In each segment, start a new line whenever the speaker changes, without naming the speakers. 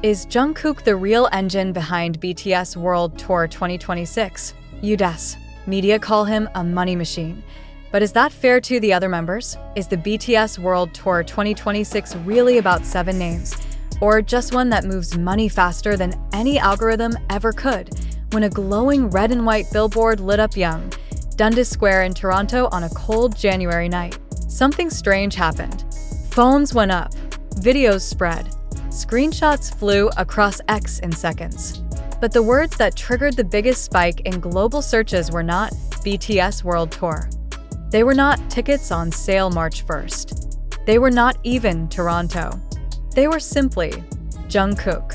Is Jungkook the real engine behind BTS World Tour 2026? Udes. Media call him a money machine. But is that fair to the other members? Is the BTS World Tour 2026 really about 7 names? Or just one that moves money faster than any algorithm ever could? When a glowing red and white billboard lit up Young, Dundas Square in Toronto on a cold January night, something strange happened. Phones went up, videos spread, screenshots flew across X in seconds. But the words that triggered the biggest spike in global searches were not BTS World Tour. They were not tickets on sale March 1st. They were not even Toronto. They were simply Jungkook.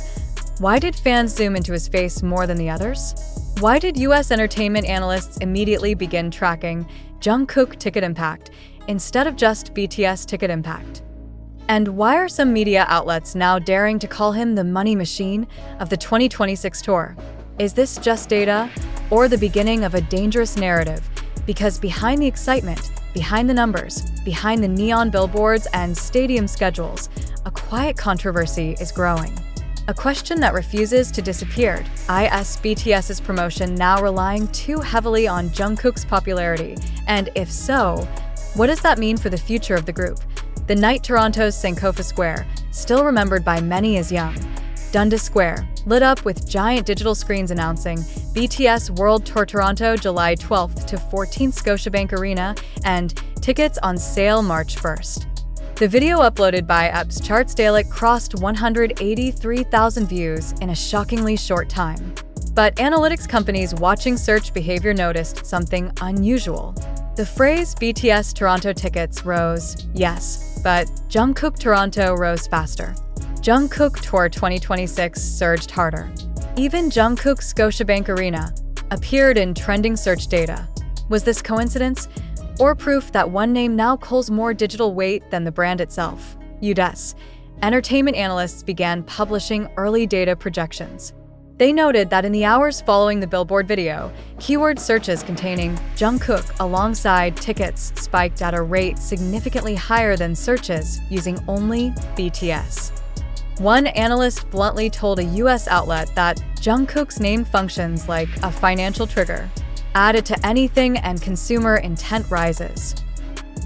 Why did fans zoom into his face more than the others? Why did US entertainment analysts immediately begin tracking Jungkook ticket impact instead of just BTS ticket impact? And why are some media outlets now daring to call him the money machine of the 2026 tour? Is this just data or the beginning of a dangerous narrative? Because behind the excitement, behind the numbers, behind the neon billboards and stadium schedules, a quiet controversy is growing. A question that refuses to disappear. Is BTS's promotion now relying too heavily on Jungkook's popularity? And if so, what does that mean for the future of the group? The night Toronto's Sankofa Square, still remembered by many as Young, Dundas Square, lit up with giant digital screens announcing BTS World Tour Toronto July 12th to 14th Scotiabank Arena and tickets on sale March 1st. The video uploaded by Epps Charts Dalek crossed 183,000 views in a shockingly short time. But analytics companies watching search behavior noticed something unusual. The phrase BTS Toronto tickets rose, yes, but Jungkook Toronto rose faster. Jungkook Tour 2026 surged harder. Even Jungkook Scotiabank Arena appeared in trending search data. Was this coincidence? Or proof that one name now holds more digital weight than the brand itself? Udes. Entertainment analysts began publishing early data projections. They noted that in the hours following the Billboard video, keyword searches containing Jungkook alongside tickets spiked at a rate significantly higher than searches using only BTS. One analyst bluntly told a US outlet that Jungkook's name functions like a financial trigger. Add it to anything and consumer intent rises.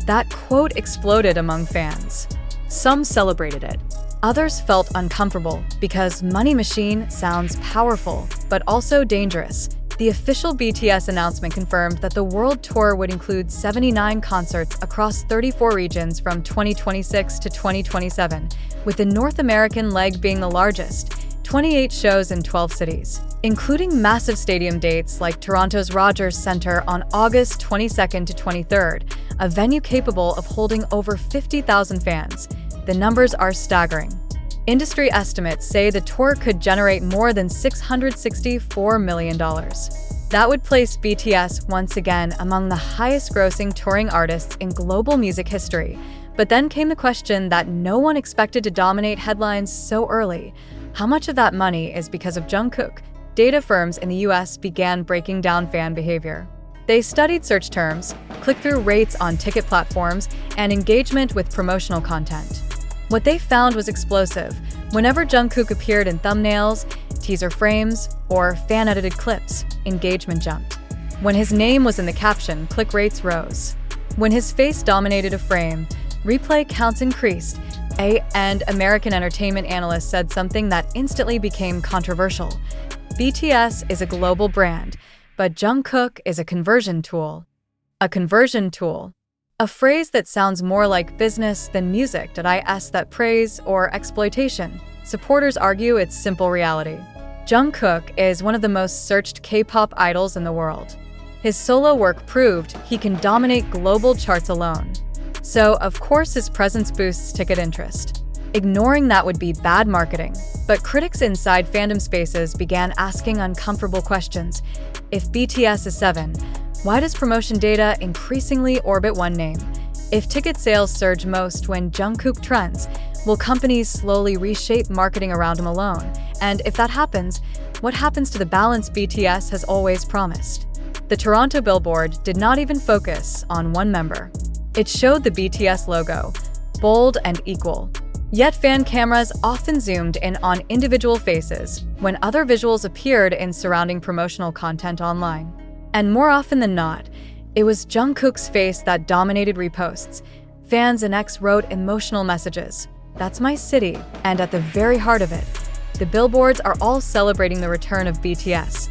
That quote exploded among fans. Some celebrated it. Others felt uncomfortable because Money Machine sounds powerful, but also dangerous. The official BTS announcement confirmed that the world tour would include 79 concerts across 34 regions from 2026 to 2027, with the North American leg being the largest, 28 shows in 12 cities, including massive stadium dates like Toronto's Rogers Centre on August 22nd to 23rd, a venue capable of holding over 50,000 fans. The numbers are staggering. Industry estimates say the tour could generate more than $664 million. That would place BTS once again among the highest-grossing touring artists in global music history. But then came the question that no one expected to dominate headlines so early. How much of that money is because of Jungkook? Data firms in the US began breaking down fan behavior. They studied search terms, click-through rates on ticket platforms, and engagement with promotional content. What they found was explosive. Whenever Jungkook appeared in thumbnails, teaser frames, or fan-edited clips, engagement jumped. When his name was in the caption, click rates rose. When his face dominated a frame, replay counts increased. And American entertainment analysts said something that instantly became controversial. BTS is a global brand, but Jungkook is a conversion tool. A conversion tool. A phrase that sounds more like business than music. Did I ask that praise or exploitation? Supporters argue it's simple reality. Jungkook is one of the most searched K-pop idols in the world. His solo work proved he can dominate global charts alone. So, of course, his presence boosts ticket interest. Ignoring that would be bad marketing. But critics inside fandom spaces began asking uncomfortable questions. If BTS is 7, why does promotion data increasingly orbit one name? If ticket sales surge most when Jungkook trends, will companies slowly reshape marketing around him alone? And if that happens, what happens to the balance BTS has always promised? The Toronto Billboard did not even focus on one member. It showed the BTS logo, bold and equal. Yet fan cameras often zoomed in on individual faces when other visuals appeared in surrounding promotional content online. And more often than not, it was Jungkook's face that dominated reposts. Fans and X wrote emotional messages. "That's my city," and at the very heart of it, the billboards are all celebrating the return of BTS,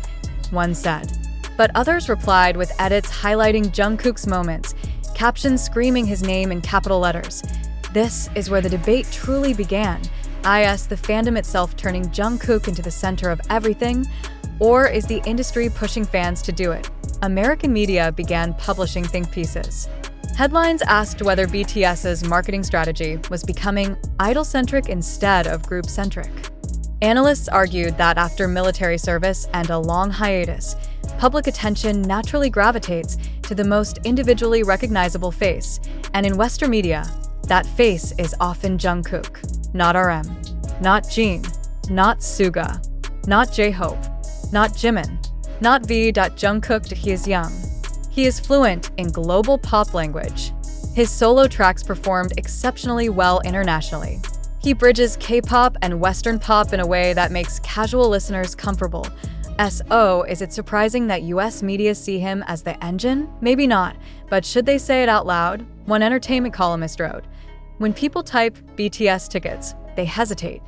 one said. But others replied with edits highlighting Jungkook's moments, captions screaming his name in capital letters. This is where the debate truly began. Is the fandom itself turning Jungkook into the center of everything, or is the industry pushing fans to do it? American media began publishing think pieces. Headlines asked whether BTS's marketing strategy was becoming idol-centric instead of group-centric. Analysts argued that after military service and a long hiatus, public attention naturally gravitates to the most individually recognizable face, and in Western media, that face is often Jungkook, not RM, not Jin, not Suga, not J-Hope, not Jimin, not V. Jungkook. He is young. He is fluent in global pop language. His solo tracks performed exceptionally well internationally. He bridges K-pop and Western pop in a way that makes casual listeners comfortable. So, is it surprising that US media see him as the engine? Maybe not, but should they say it out loud? One entertainment columnist wrote, "When people type BTS tickets, they hesitate.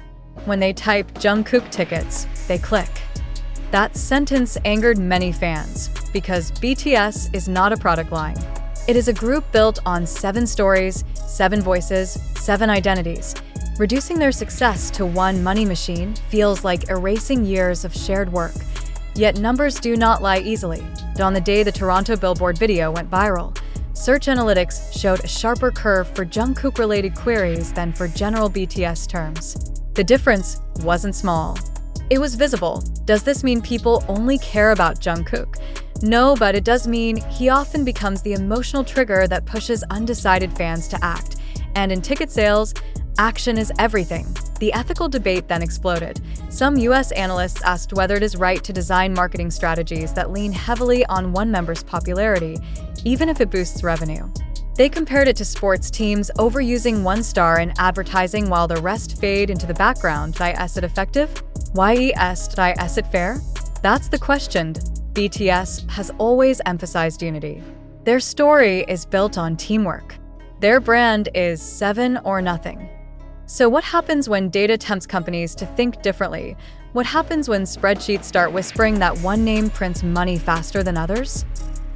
When they type Jungkook tickets, they click." That sentence angered many fans, because BTS is not a product line. It is a group built on 7 stories, 7 voices, 7 identities. Reducing their success to one money machine feels like erasing years of shared work. Yet numbers do not lie easily. On the day the Toronto Billboard video went viral, search analytics showed a sharper curve for Jungkook-related queries than for general BTS terms. The difference wasn't small. It was visible. Does this mean people only care about Jungkook? No, but it does mean he often becomes the emotional trigger that pushes undecided fans to act. And in ticket sales, action is everything. The ethical debate then exploded. Some US analysts asked whether it is right to design marketing strategies that lean heavily on one member's popularity, even if it boosts revenue. They compared it to sports teams overusing one star in advertising while the rest fade into the background. Is it effective? Is it fair? That's the question. BTS has always emphasized unity. Their story is built on teamwork. Their brand is 7 or nothing. So what happens when data tempts companies to think differently? What happens when spreadsheets start whispering that one name prints money faster than others?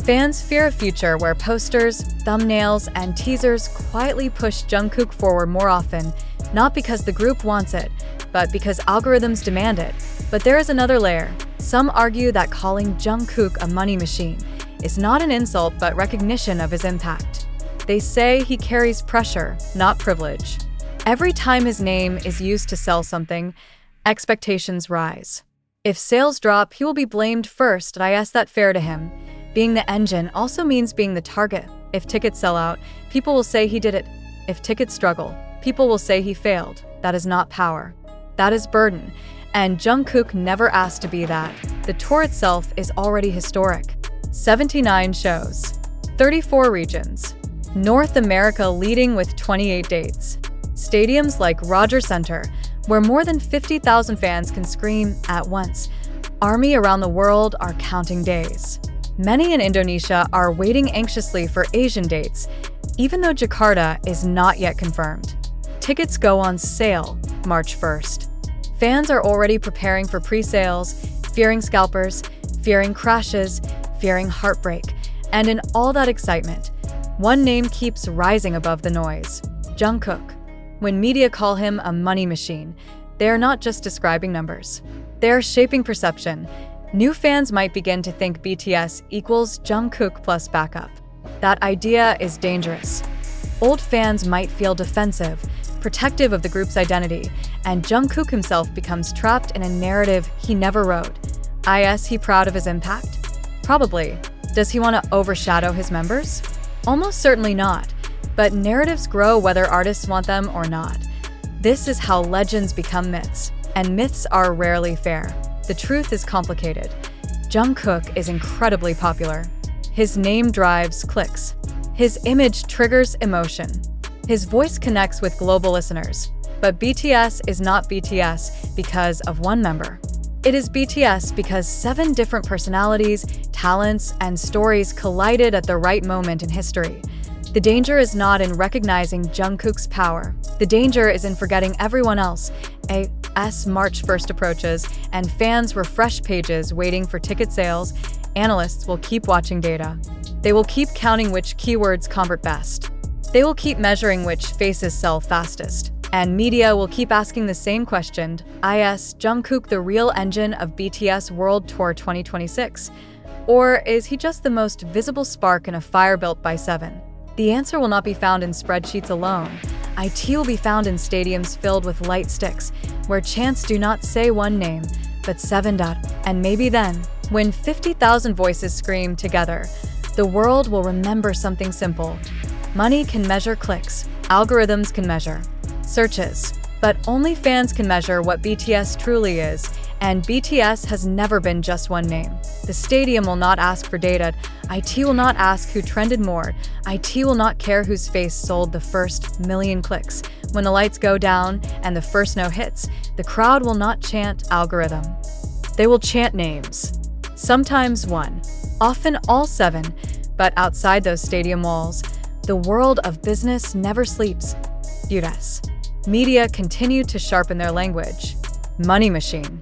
Fans fear a future where posters, thumbnails, and teasers quietly push Jungkook forward more often, not because the group wants it, but because algorithms demand it. But there is another layer. Some argue that calling Jungkook a money machine is not an insult but recognition of his impact. They say he carries pressure, not privilege. Every time his name is used to sell something, expectations rise. If sales drop, he will be blamed first. Is that fair to him? Being the engine also means being the target. If tickets sell out, people will say he did it. If tickets struggle, people will say he failed. That is not power. That is burden. And Jungkook never asked to be that. The tour itself is already historic. 79 shows, 34 regions. North America leading with 28 dates. Stadiums like Rogers Center, where more than 50,000 fans can scream at once. Army around the world are counting days. Many in Indonesia are waiting anxiously for Asian dates, even though Jakarta is not yet confirmed. Tickets go on sale March 1st. Fans are already preparing for pre-sales, fearing scalpers, fearing crashes, fearing heartbreak. And in all that excitement, one name keeps rising above the noise: Jungkook. When media call him a money machine, they are not just describing numbers. They are shaping perception. New fans might begin to think BTS equals Jungkook plus backup. That idea is dangerous. Old fans might feel defensive, protective of the group's identity, and Jungkook himself becomes trapped in a narrative he never wrote. Is he proud of his impact? Probably. Does he want to overshadow his members? Almost certainly not. But narratives grow whether artists want them or not. This is how legends become myths, and myths are rarely fair. The truth is complicated. Jungkook is incredibly popular. His name drives clicks. His image triggers emotion. His voice connects with global listeners. But BTS is not BTS because of one member. It is BTS because 7 different personalities, talents, and stories collided at the right moment in history. The danger is not in recognizing Jungkook's power. The danger is in forgetting everyone else. March 1st approaches, and fans refresh pages waiting for ticket sales. Analysts will keep watching data. They will keep counting which keywords convert best. They will keep measuring which faces sell fastest. And media will keep asking the same question, is Jungkook the real engine of BTS World Tour 2026? Or is he just the most visible spark in a fire built by 7? The answer will not be found in spreadsheets alone. IT will be found in stadiums filled with light sticks, where chants do not say one name, but 7. And maybe then, when 50,000 voices scream together, the world will remember something simple. Money can measure clicks, algorithms can measure searches, but only fans can measure what BTS truly is, and BTS has never been just one name. The stadium will not ask for data, IT will not ask who trended more, IT will not care whose face sold the first million clicks. When the lights go down and the first note hits, the crowd will not chant algorithm. They will chant names. Sometimes one, often all 7, but outside those stadium walls, the world of business never sleeps. UDS. Media continue to sharpen their language. Money machine.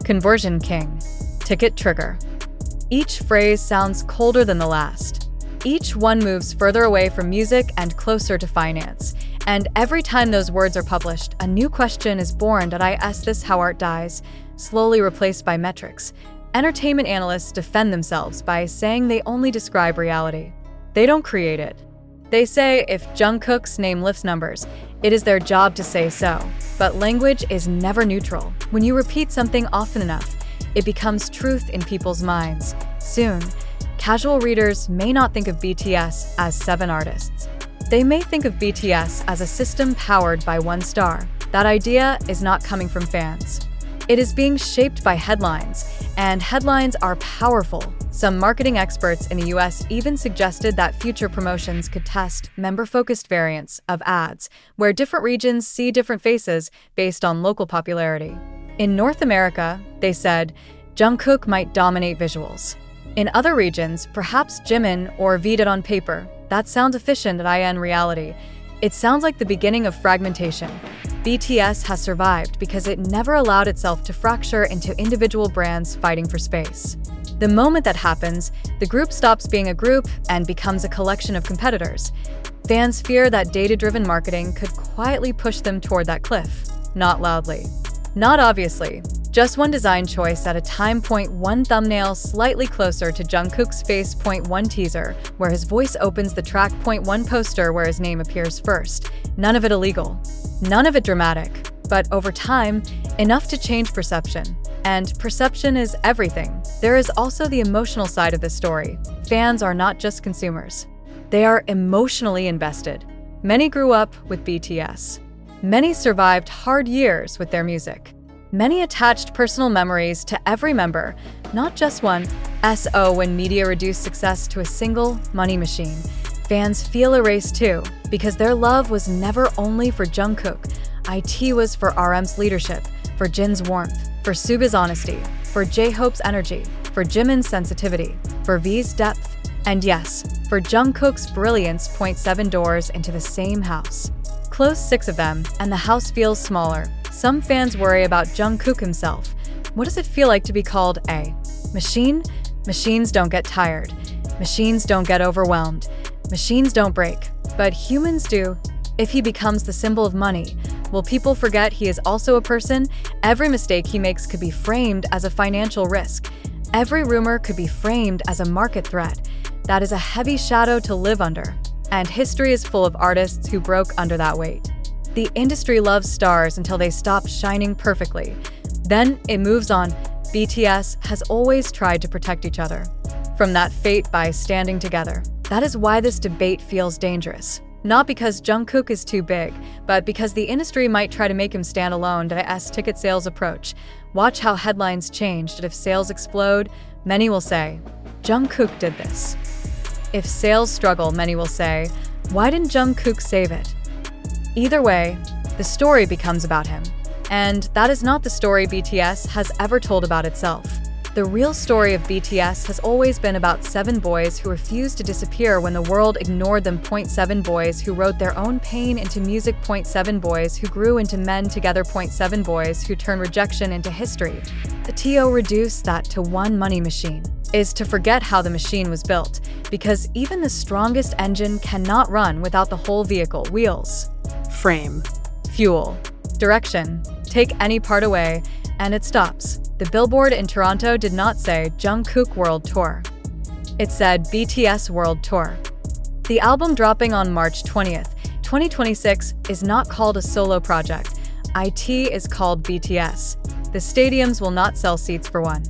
Conversion king. Ticket trigger. Each phrase sounds colder than the last. Each one moves further away from music and closer to finance. And every time those words are published, a new question is born. Did I ask this how art dies, slowly replaced by metrics? Entertainment analysts defend themselves by saying they only describe reality. They don't create it. They say if Jungkook's name lifts numbers, it is their job to say so. But language is never neutral. When you repeat something often enough, it becomes truth in people's minds. Soon, casual readers may not think of BTS as 7 artists. They may think of BTS as a system powered by one star. That idea is not coming from fans. It is being shaped by headlines, and headlines are powerful. Some marketing experts in the US even suggested that future promotions could test member-focused variants of ads, where different regions see different faces based on local popularity. In North America, they said, Jungkook might dominate visuals. In other regions, perhaps Jimin or Vdid on paper. That sounds efficient in reality. It sounds like the beginning of fragmentation. BTS has survived because it never allowed itself to fracture into individual brands fighting for space. The moment that happens, the group stops being a group and becomes a collection of competitors. Fans fear that data-driven marketing could quietly push them toward that cliff. Not loudly. Not obviously. Just one design choice at a time. One thumbnail slightly closer to Jungkook's face. One teaser, where his voice opens the track. One poster where his name appears first. None of it illegal. None of it dramatic. But over time, enough to change perception. And perception is everything. There is also the emotional side of the story. Fans are not just consumers. They are emotionally invested. Many grew up with BTS. Many survived hard years with their music. Many attached personal memories to every member, not just one. When media reduce success to a single money machine, fans feel erased too, because their love was never only for Jungkook. IT was for RM's leadership, for Jin's warmth, for Suga's honesty, for J-Hope's energy, for Jimin's sensitivity, for V's depth, and yes, for Jungkook's brilliance. 7 doors into the same house. Close 6 of them, and the house feels smaller. Some fans worry about Jungkook himself. What does it feel like to be called a machine? Machines don't get tired. Machines don't get overwhelmed. Machines don't break. But humans do. If he becomes the symbol of money, will people forget he is also a person? Every mistake he makes could be framed as a financial risk. Every rumor could be framed as a market threat. That is a heavy shadow to live under. And history is full of artists who broke under that weight. The industry loves stars until they stop shining perfectly. Then it moves on. BTS has always tried to protect each other from that fate by standing together. That is why this debate feels dangerous. Not because Jungkook is too big, but because the industry might try to make him stand alone. As ticket sales approach, watch how headlines change. If sales explode, many will say, Jungkook did this. If sales struggle, many will say, why didn't Jungkook save it? Either way, the the story becomes about him. And that is not the story BTS has ever told about itself. The real story of BTS has always been about 7 boys who refused to disappear when the world ignored them. 7 boys who wrote their own pain into music. 7 boys who grew into men together. 7 boys who turned rejection into history. To reduce that to one money machine is to forget how the machine was built, because even the strongest engine cannot run without the whole vehicle: wheels,
frame,
fuel, direction. Take any part away, and it stops. The billboard in Toronto did not say Jungkook World Tour. It said BTS World Tour. The album dropping on March 20th, 2026 is not called a solo project. It is called BTS. The stadiums will not sell seats for one.